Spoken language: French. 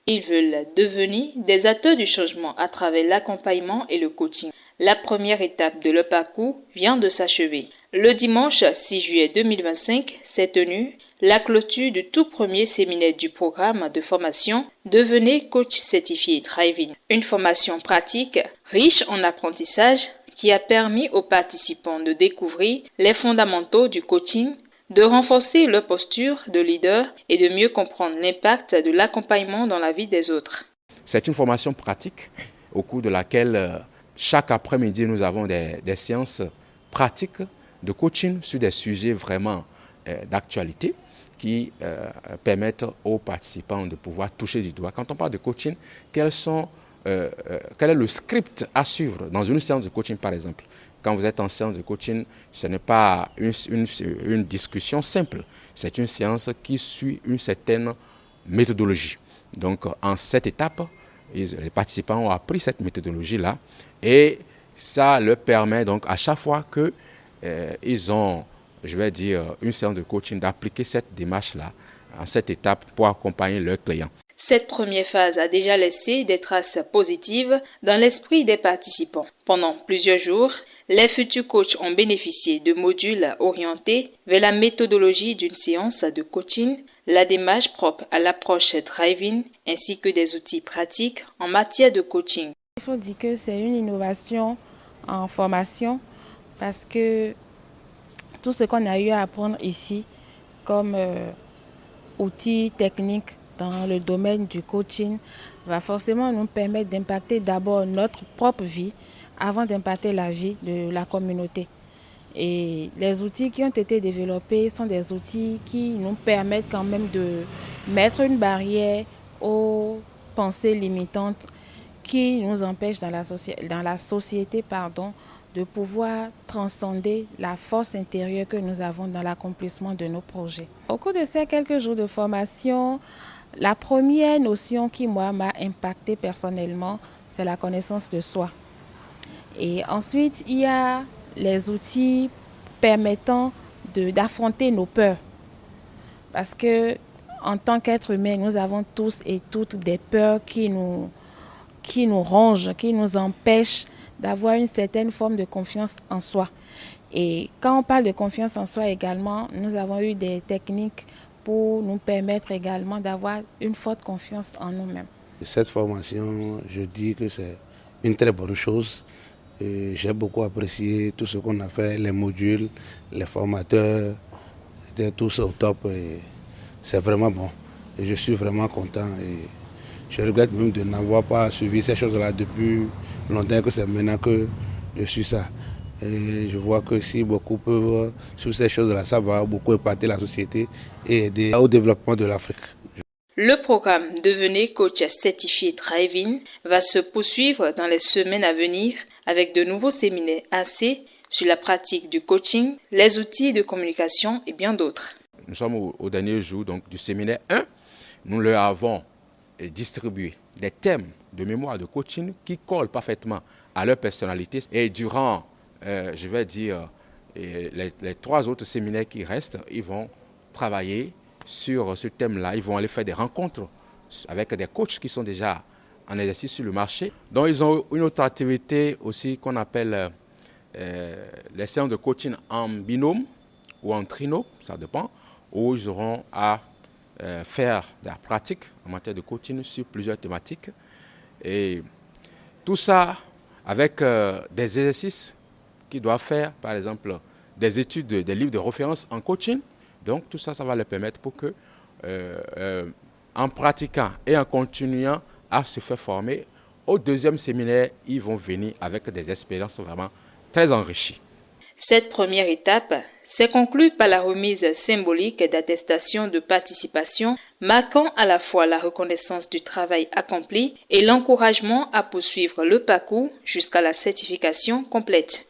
Ils veulent devenir des acteurs du changement à travers l'accompagnement et le coaching. La première étape de leur parcours vient de s'achever. Le dimanche 6 juillet 2025 s'est tenue la clôture du tout premier séminaire du programme de formation Devenez coach certifié Thriving. Une formation pratique riche en apprentissage qui a permis aux participants de découvrir les fondamentaux du coaching, de renforcer leur posture de leader et de mieux comprendre l'impact de l'accompagnement dans la vie des autres. C'est une formation pratique au cours de laquelle chaque après-midi nous avons des séances pratiques de coaching sur des sujets vraiment d'actualité qui permettent aux participants de pouvoir toucher du doigt. Quand on parle de coaching, quel est le script à suivre dans une séance de coaching par exemple? Quand vous êtes en séance de coaching, ce n'est pas une discussion simple. C'est une séance qui suit une certaine méthodologie. Donc, en cette étape, les participants ont appris cette méthodologie-là et ça leur permet donc à chaque fois qu'ils ont, je vais dire, une séance de coaching, d'appliquer cette démarche-là en cette étape pour accompagner leurs clients. Cette première phase a déjà laissé des traces positives dans l'esprit des participants. Pendant plusieurs jours, les futurs coachs ont bénéficié de modules orientés vers la méthodologie d'une séance de coaching, la démarche propre à l'approche Thriving, ainsi que des outils pratiques en matière de coaching. Il faut dire que c'est une innovation en formation parce que tout ce qu'on a eu à apprendre ici comme outils techniques dans le domaine du coaching va forcément nous permettre d'impacter d'abord notre propre vie avant d'impacter la vie de la communauté. Et les outils qui ont été développés sont des outils qui nous permettent quand même de mettre une barrière aux pensées limitantes qui nous empêchent dans la société de pouvoir transcender la force intérieure que nous avons dans l'accomplissement de nos projets. Au cours de ces quelques jours de formation, la première notion qui, moi, m'a impactée personnellement, c'est la connaissance de soi. Et ensuite, il y a les outils permettant d'affronter nos peurs. Parce que, en tant qu'être humain, nous avons tous et toutes des peurs qui nous rongent, qui nous empêchent d'avoir une certaine forme de confiance en soi. Et quand on parle de confiance en soi également, nous avons eu des techniques pour nous permettre également d'avoir une forte confiance en nous-mêmes. Cette formation, je dis que c'est une très bonne chose. J'ai beaucoup apprécié tout ce qu'on a fait, les modules, les formateurs, c'était tous au top. C'est vraiment bon. Et je suis vraiment content. Et je regrette même de n'avoir pas suivi ces choses-là depuis longtemps, que c'est maintenant que je suis ça. Et je vois que si beaucoup peuvent sur ces choses-là, ça va beaucoup impacter la société et aider au développement de l'Afrique. Le programme Devenez coach certifié Thriving va se poursuivre dans les semaines à venir avec de nouveaux séminaires axés sur la pratique du coaching, les outils de communication et bien d'autres. Nous sommes au dernier jour donc, du séminaire 1. Nous leur avons distribué des thèmes de mémoire de coaching qui collent parfaitement à leur personnalité. Et durant, je vais dire, les 3 autres séminaires qui restent, ils vont travailler sur ce thème-là. Ils vont aller faire des rencontres avec des coachs qui sont déjà en exercice sur le marché. Donc, ils ont une autre activité aussi qu'on appelle les séances de coaching en binôme ou en trinôme, ça dépend, où ils auront à faire de la pratique en matière de coaching sur plusieurs thématiques. Et tout ça avec des exercices qu'ils doivent faire, par exemple, des études, des livres de référence en coaching. Donc, tout ça, ça va leur permettre pour que, en pratiquant et en continuant à se faire former, au deuxième séminaire, ils vont venir avec des expériences vraiment très enrichies. Cette première étape s'est conclue par la remise symbolique d'attestations de participation marquant à la fois la reconnaissance du travail accompli et l'encouragement à poursuivre le parcours jusqu'à la certification complète.